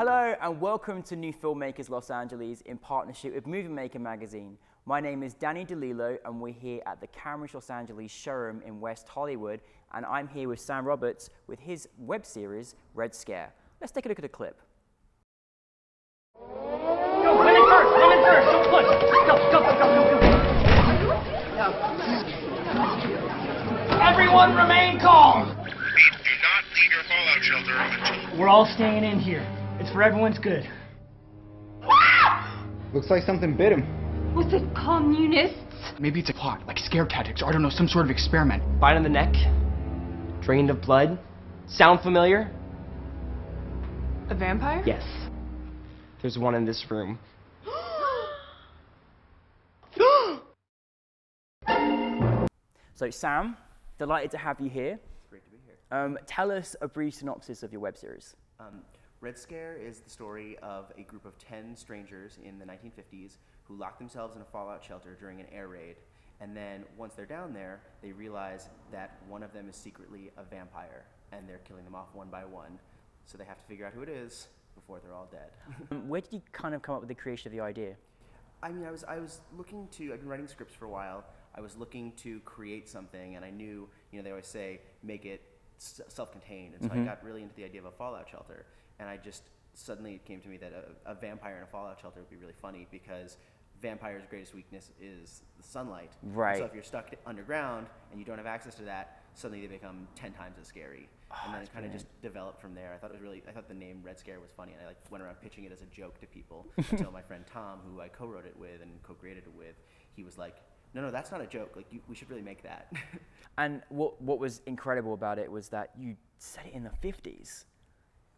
Hello and welcome to New Filmmakers Los Angeles in partnership with Movie Maker magazine. My name is Danny De Lillo and we're here at the Cameron Los Angeles showroom in West Hollywood, and I'm here with Sam Roberts with his web series, Red Scare. Let's take a look at a clip. Go, women first, don't push. Go. Everyone remain calm. Do not leave your fallout shelter until... We're all staying in here. It's for everyone's good. Looks like something bit him. Was it communists? Maybe it's a plot, like scare tactics, or I don't know, some sort of experiment. Bite on the neck, drained of blood. Sound familiar? A vampire? Yes. There's one in this room. So Sam, delighted to have you here. It's great to be here. Tell us a brief synopsis of your web series. Red Scare is the story of a group of 10 strangers in the 1950s who locked themselves in a fallout shelter during an air raid. And then once they're down there, they realize that one of them is secretly a vampire, and they're killing them off one by one. So they have to figure out who it is before they're all dead. Where did you kind of come up with the creation of the idea? I mean, I was looking to, I've been writing scripts for a while. I was looking to create something, and I knew, they always say, make it self-contained. And so I got really into the idea of a fallout shelter. And suddenly it came to me that a vampire in a fallout shelter would be really funny, because vampires' greatest weakness is the sunlight. Right. So if you're stuck underground and you don't have access to that, suddenly they become 10 times as scary. And then it kind of just developed from there. I thought the name Red Scare was funny, and I went around pitching it as a joke to people until my friend Tom, who I co-wrote it with and co-created it with, he was like, no, that's not a joke. Like, we should really make that. And what was incredible about it was that you set it in the 50s.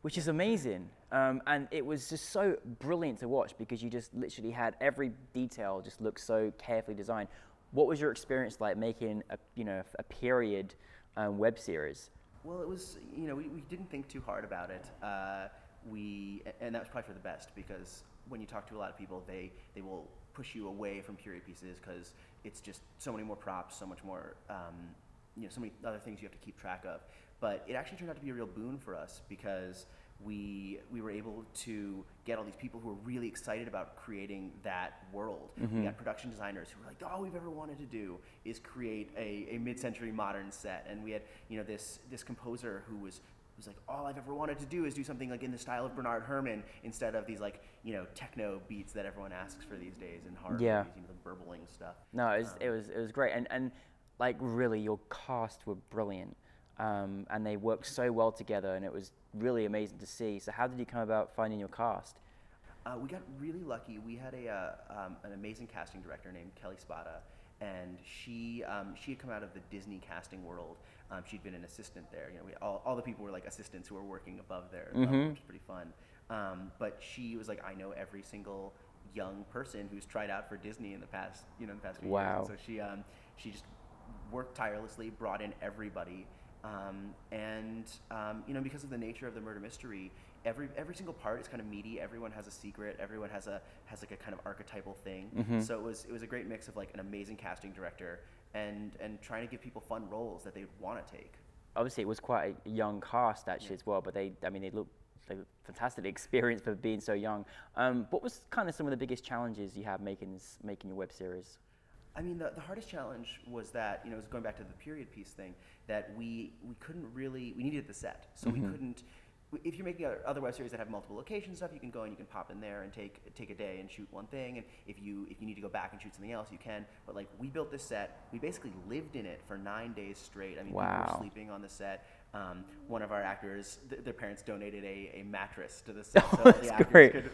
Which is amazing, and it was just so brilliant to watch, because you just literally had every detail just looked so carefully designed. What was your experience like making a period web series? Well, it was, we didn't think too hard about it. And that was probably for the best, because when you talk to a lot of people, they will push you away from period pieces because it's just so many more props, so much more, so many other things you have to keep track of. But it actually turned out to be a real boon for us, because we were able to get all these people who were really excited about creating that world. We got production designers who were like, all we've ever wanted to do is create a mid-century modern set. And we had this composer who was like, all I've ever wanted to do is do something like in the style of Bernard Herrmann, instead of these techno beats that everyone asks for these days in horror movies, the burbling stuff. No, it was great, and like really your cast were brilliant. And they worked so well together, and it was really amazing to see. So how did you come about finding your cast? We got really lucky. We had an amazing casting director named Kelly Spada, and she had come out of the Disney casting world. She'd been an assistant there. All the people were like assistants who were working above there, which was pretty fun. But she was like, I know every single young person who's tried out for Disney in the past, few years. And so she just worked tirelessly, brought in everybody. Because of the nature of the murder mystery, every single part is kind of meaty. Everyone has a secret. Everyone has like a kind of archetypal thing. So it was a great mix of like an amazing casting director and trying to give people fun roles that they want to take. Obviously, it was quite a young cast actually as well, but they looked fantastic experience for being so young. What was kind of some of the biggest challenges you had making your web series? I mean, the hardest challenge was that, it was going back to the period piece thing, that we couldn't really, we needed the set. So we couldn't, if you're making other web series that have multiple location stuff, you can go and you can pop in there and take a day and shoot one thing. And if you need to go back and shoot something else, you can. But like, we built this set, we basically lived in it for 9 days straight. I mean, people were sleeping on the set. One of our actors, their parents donated a mattress to the set, so the actors could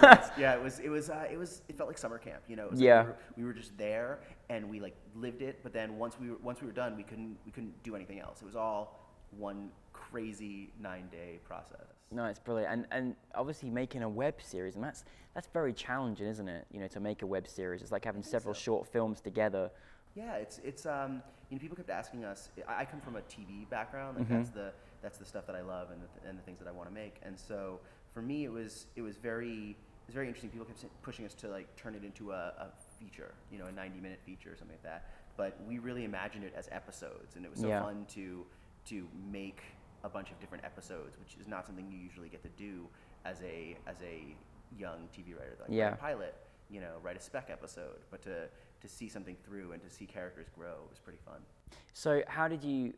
rest. Yeah, it felt like summer camp. It was like we were just there and we like lived it. But then once we were done, we couldn't do anything else. It was all one crazy 9-day process. No, it's brilliant, and obviously making a web series, and that's very challenging, isn't it? To make a web series, it's like having several short films together. Yeah, it's people kept asking us. I come from a TV background, like that's the stuff that I love and the things that I want to make. And so for me, it was very interesting. People kept pushing us to like turn it into a feature, a 90-minute feature or something like that. But we really imagined it as episodes, and it was so fun to make a bunch of different episodes, which is not something you usually get to do. as a young TV writer. Like, Yeah. write a pilot, you know, write a spec episode, but to see something through and to see characters grow was pretty fun. So how did you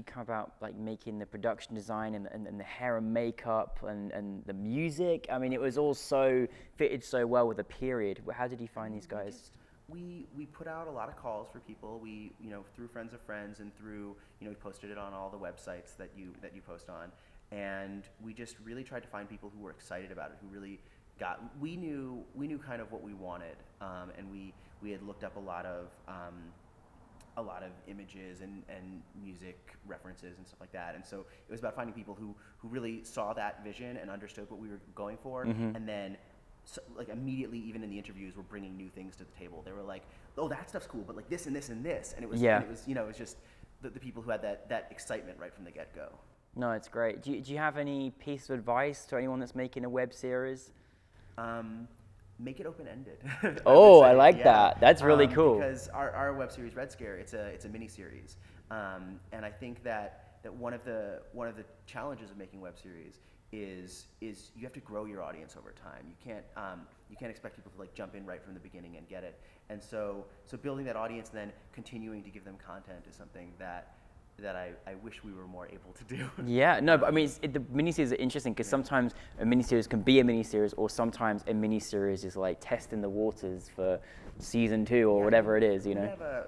come about like making the production design and the hair and makeup and the music? I mean, it was all so fitted so well with the period. How did you find these guys? We put out a lot of calls for people. We, you know, through friends of friends and through, you know, we posted it on all the websites that you post on, and we just really tried to find people who were excited about it, who really got. We knew kind of what we wanted, and we had looked up a lot of images and music references and stuff like that, and so it was about finding people who really saw that vision and understood what we were going for, and then. So, like, immediately, even in the interviews, we're bringing new things to the table. They were like, "Oh, that stuff's cool, but like this and this and this," and it was, Yeah. and it was, you know, it was just the people who had that excitement right from the get-go. No, it's great. Do you have any piece of advice to anyone that's making a web series? Make it open-ended. Oh, I say, like yeah. that. That's really cool. Because our web series Red Scare, it's a mini series, and I think that one of the challenges of making web series is you have to grow your audience over time. You can't expect people to like jump in right from the beginning and get it. And so building that audience and then continuing to give them content is something that I wish we were more able to do. Yeah, no, but I mean, the miniseries are interesting because sometimes a miniseries can be a miniseries, or sometimes a miniseries is like testing the waters for season 2 or whatever it is, you know.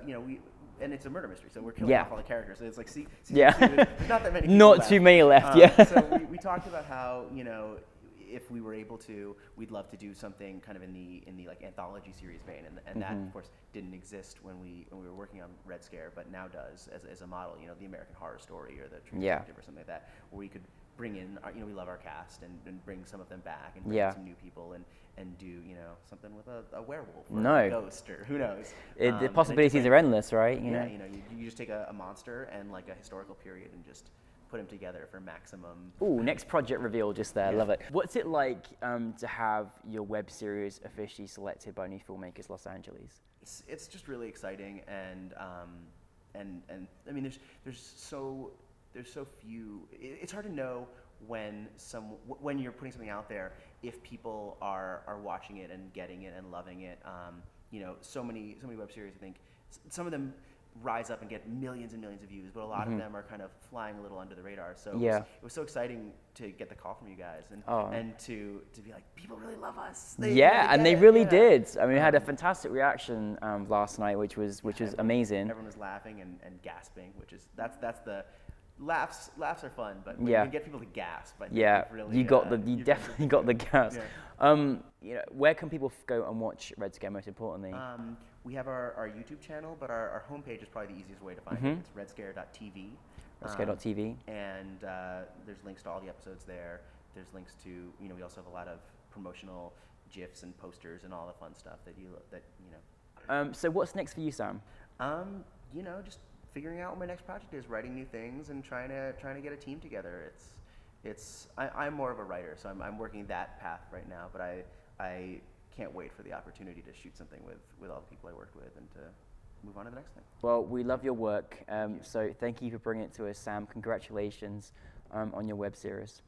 We have and it's a murder mystery, so we're killing off all the characters. So it's like season 2, there's not that many. Not too many left. Yeah. So we talked about how, you know, if we were able to, we'd love to do something kind of in the like anthology series vein, and that of course didn't exist when we were working on Red Scare, but now does as a model. You know, the American Horror Story or the True Detective or something like that, where we could bring in, you know, we love our cast and bring some of them back and bring in some new people and do, you know, something with a werewolf or a ghost or who knows. The possibilities are endless, right? You know? You know, you just take a monster and like a historical period and just put them together for maximum. Ooh, next project reveal just there. Love it. What's it like to have your web series officially selected by NewFilmmakers Los Angeles? It's just really exciting, and I mean, there's so few. It's hard to know when you're putting something out there if people are watching it and getting it and loving it. You know, so many web series, I think some of them rise up and get millions and millions of views, but a lot of them are kind of flying a little under the radar. So it was so exciting to get the call from you guys and to be like, people really love us. They really did. I mean, we had a fantastic reaction last night, which was amazing. Everyone was laughing and gasping, which is that's the laughs are fun, but when you can get people to gasp, I think you definitely got the gasp. You know, where can people go and watch Red Scare most importantly? We have our YouTube channel, but our homepage is probably the easiest way to find it. It's redscare.tv. Redscare.tv. And there's links to all the episodes there. There's links to, you know, we also have a lot of promotional GIFs and posters and all the fun stuff that you know. So what's next for you, Sam? You know, just figuring out what my next project is, writing new things and trying to get a team together. I'm more of a writer, so I'm working that path right now, but I can't wait for the opportunity to shoot something with all the people I worked with and to move on to the next thing. Well, we love your work, so thank you for bringing it to us, Sam. Congratulations on your web series.